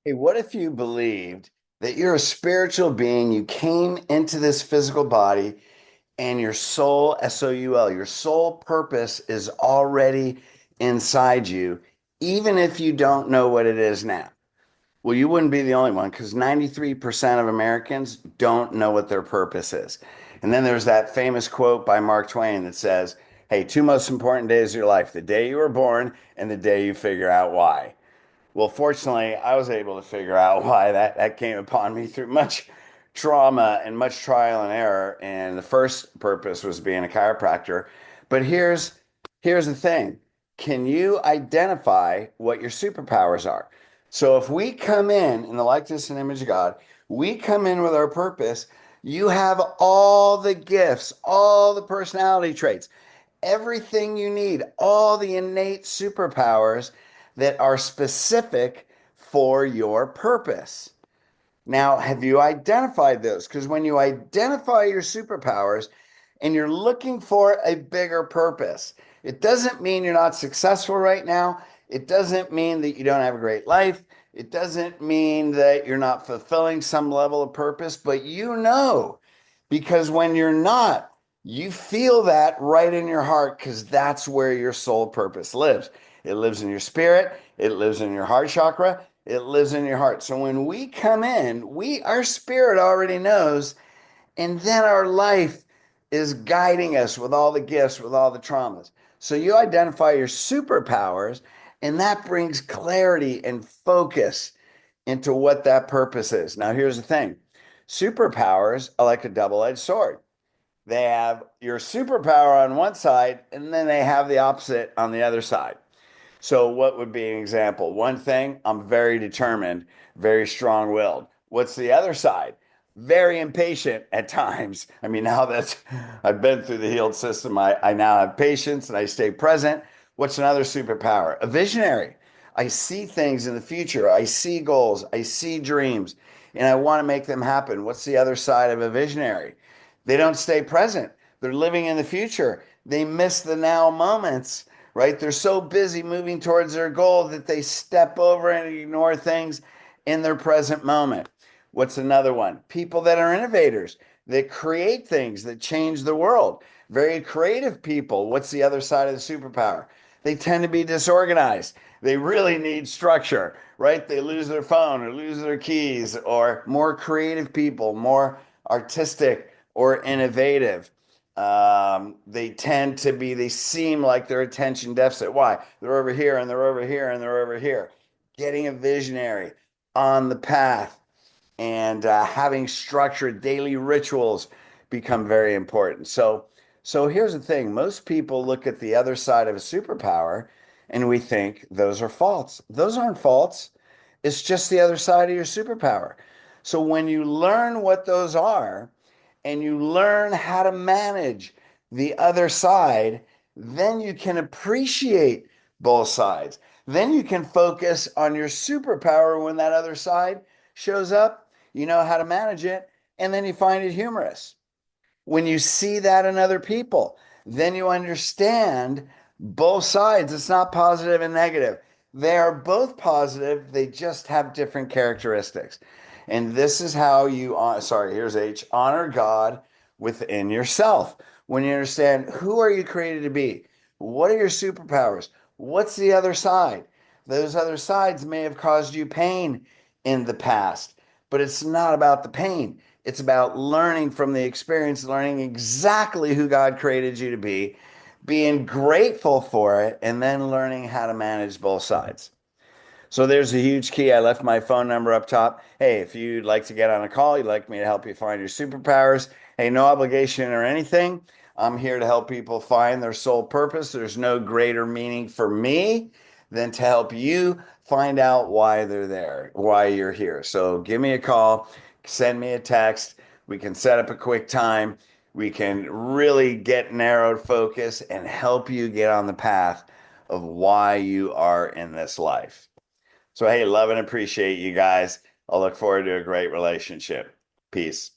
Hey, what if you believed that you're a spiritual being? You came into this physical body and your soul, S-O-U-L, your soul purpose is already inside you, even if you don't know what it is now. Well, you wouldn't be the only one because 93% of Americans don't know what their purpose is. And then there's that famous quote by Mark Twain that says, hey, two most important days of your life, the day you were born and the day you figure out why. Well, fortunately, I was able to figure out why that came upon me through much trauma and much trial and error. And the first purpose was being a chiropractor. But here's the thing. Can you identify what your superpowers are? So if we come in the likeness and image of God, we come in with our purpose, you have all the gifts, all the personality traits, everything you need, all the innate superpowers that are specific for your purpose. Now, have you identified those? Because when you identify your superpowers and you're looking for a bigger purpose, it doesn't mean you're not successful right now. It doesn't mean that you don't have a great life. It doesn't mean that you're not fulfilling some level of purpose, but you know, because when you're not, you feel that right in your heart because that's where your soul purpose lives. It lives in your spirit, it lives in your heart chakra, it lives in your heart. So when we come in, our spirit already knows, and then our life is guiding us with all the gifts, with all the traumas. So you identify your superpowers, and that brings clarity and focus into what that purpose is. Now, here's the thing. Superpowers are like a double-edged sword. They have your superpower on one side, and then they have the opposite on the other side. So, what would be an example? One thing, I'm very determined, very strong willed. What's the other side? Very impatient at times. I mean, now that I've been through the healed system, I now have patience and I stay present. What's another superpower? A visionary. I see things in the future. I see goals. I see dreams, and I want to make them happen. What's the other side of a visionary? They don't stay present. They're living in the future. They miss the now moments, right? They're so busy moving towards their goal that they step over and ignore things in their present moment. What's another one? People that are innovators, that create things that change the world. Very creative people. What's the other side of the superpower? They tend to be disorganized. They really need structure, right? They lose their phone or lose their keys, or more creative people, more artistic or innovative. They seem like they're attention deficit. Why? They're over here and they're over here and they're over here. Getting a visionary on the path and having structured daily rituals become very important. So here's the thing. Most people look at the other side of a superpower and we think those are faults. Those aren't faults. It's just the other side of your superpower. So when you learn what those are and you learn how to manage the other side, then you can appreciate both sides. Then you can focus on your superpower when that other side shows up. You know how to manage it, and then you find it humorous. When you see that in other people, then you understand both sides. It's not positive and negative. They are both positive, they just have different characteristics. And this is how you, sorry, here's H, honor God within yourself. When you understand who are you created to be? What are your superpowers? What's the other side? Those other sides may have caused you pain in the past, but it's not about the pain. It's about learning from the experience, learning exactly who God created you to be, being grateful for it, and then learning how to manage both sides. So there's a huge key. I left my phone number up top. Hey, if you'd like to get on a call, you'd like me to help you find your superpowers, hey, no obligation or anything. I'm here to help people find their soul purpose. There's no greater meaning for me than to help you find out why they're there, why you're here. So give me a call, send me a text. We can set up a quick time. We can really get narrowed focus and help you get on the path of why you are in this life. So, hey, love and appreciate you guys. I'll look forward to a great relationship. Peace.